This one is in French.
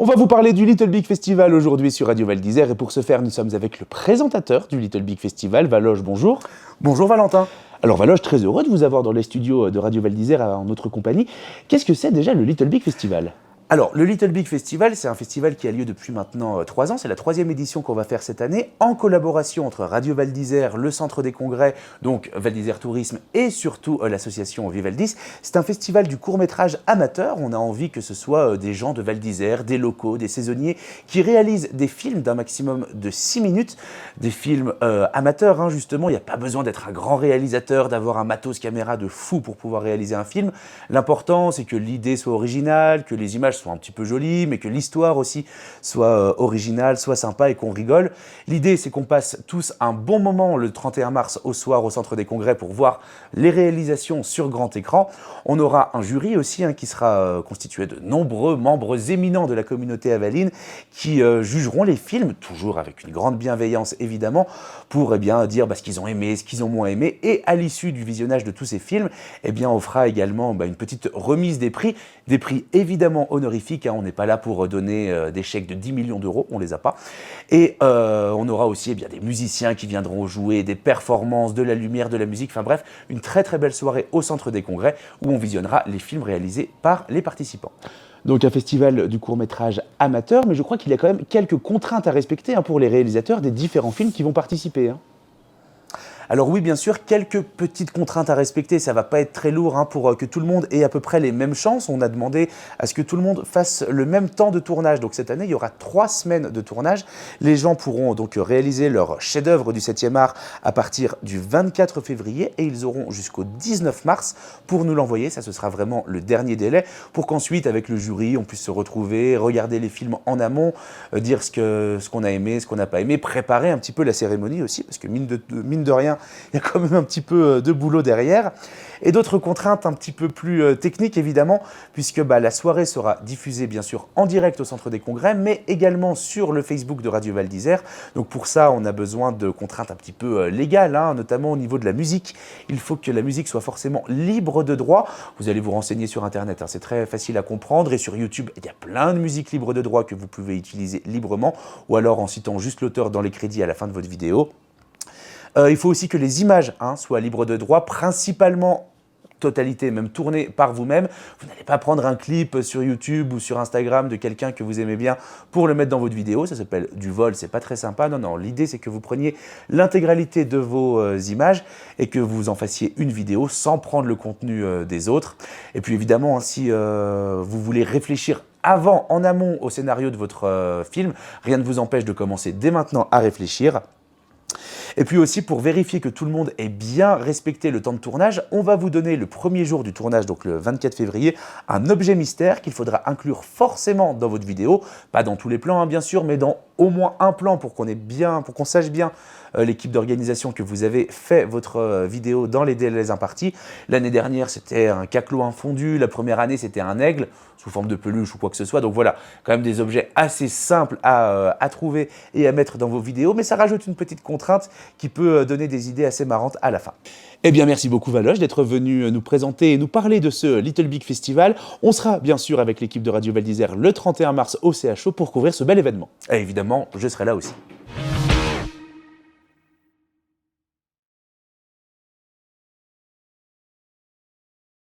On va vous parler du Little Big Festival aujourd'hui sur Radio Val d'Isère et pour ce faire, nous sommes avec le présentateur du Little Big Festival, Valoche, bonjour. Bonjour Valentin. Alors Valoche, très heureux de vous avoir dans les studios de Radio Val d'Isère en notre compagnie. Qu'est-ce que c'est déjà le Little Big Festival ? Alors, le Little Big Festival, c'est un festival qui a lieu depuis maintenant 3 ans. C'est la 3e édition qu'on va faire cette année, en collaboration entre Radio Val d'Isère, le Centre des Congrès, donc Val d'Isère Tourisme et surtout l'association Vivaldis. C'est un festival du court-métrage amateur. On a envie que ce soit des gens de Val d'Isère, des locaux, des saisonniers, qui réalisent des films d'un maximum de 6 minutes. Des films amateurs, justement. Il n'y a pas besoin d'être un grand réalisateur, d'avoir un matos caméra de fou pour pouvoir réaliser un film. L'important, c'est que l'idée soit originale, que les images soit un petit peu jolie, mais que l'histoire aussi soit originale, soit sympa et qu'on rigole. L'idée, c'est qu'on passe tous un bon moment le 31 mars au soir au Centre des Congrès pour voir les réalisations sur grand écran. On aura un jury aussi qui sera constitué de nombreux membres éminents de la communauté avaline qui jugeront les films, toujours avec une grande bienveillance évidemment, pour dire ce qu'ils ont aimé, ce qu'ils ont moins aimé. Et à l'issue du visionnage de tous ces films, on fera également une petite remise des prix évidemment honorifiques. On n'est pas là pour donner des chèques de 10 millions d'euros, on ne les a pas. Et on aura aussi des musiciens qui viendront jouer, des performances, de la lumière, de la musique, enfin bref, une très très belle soirée au Centre des Congrès où on visionnera les films réalisés par les participants. Donc un festival du court-métrage amateur, mais je crois qu'il y a quand même quelques contraintes à respecter pour les réalisateurs des différents films qui vont participer. Alors oui, bien sûr, quelques petites contraintes à respecter, ça va pas être très lourd pour que tout le monde ait à peu près les mêmes chances. On a demandé à ce que tout le monde fasse le même temps de tournage. Donc cette année, il y aura 3 semaines de tournage. Les gens pourront donc réaliser leur chef-d'œuvre du 7e art à partir du 24 février et ils auront jusqu'au 19 mars pour nous l'envoyer. Ça, ce sera vraiment le dernier délai pour qu'ensuite, avec le jury, on puisse se retrouver, regarder les films en amont, dire ce qu'on a aimé, ce qu'on n'a pas aimé, préparer un petit peu la cérémonie aussi, parce que mine de rien, il y a quand même un petit peu de boulot derrière. Et d'autres contraintes un petit peu plus techniques, évidemment, puisque la soirée sera diffusée, bien sûr, en direct au Centre des Congrès, mais également sur le Facebook de Radio Val d'Isère. Donc pour ça, on a besoin de contraintes un petit peu légales, notamment au niveau de la musique. Il faut que la musique soit forcément libre de droit. Vous allez vous renseigner sur Internet, c'est très facile à comprendre. Et sur YouTube, il y a plein de musiques libres de droit que vous pouvez utiliser librement, ou alors en citant juste l'auteur dans les crédits à la fin de votre vidéo. Il faut aussi que les images soient libres de droit, principalement totalité, même tournées par vous-même. Vous n'allez pas prendre un clip sur YouTube ou sur Instagram de quelqu'un que vous aimez bien pour le mettre dans votre vidéo. Ça s'appelle du vol, c'est pas très sympa. Non, l'idée c'est que vous preniez l'intégralité de vos images et que vous en fassiez une vidéo sans prendre le contenu des autres. Et puis évidemment, si vous voulez réfléchir en amont au scénario de votre film, rien ne vous empêche de commencer dès maintenant à réfléchir. Et puis aussi, pour vérifier que tout le monde ait bien respecté le temps de tournage, on va vous donner le premier jour du tournage, donc le 24 février, un objet mystère qu'il faudra inclure forcément dans votre vidéo. Pas dans tous les plans, bien sûr, mais dans au moins un plan pour qu'on sache bien l'équipe d'organisation que vous avez fait votre vidéo dans les délais impartis. L'année dernière, c'était un caclot infondu. La première année, c'était un aigle sous forme de peluche ou quoi que ce soit. Donc voilà, quand même des objets assez simples à trouver et à mettre dans vos vidéos. Mais ça rajoute une petite contrainte qui peut donner des idées assez marrantes à la fin. Eh bien, merci beaucoup Valoche d'être venu nous présenter et nous parler de ce Little Big Festival. On sera bien sûr avec l'équipe de Radio Val d'Isère le 31 mars au CHO pour couvrir ce bel événement. Et évidemment, je serai là aussi.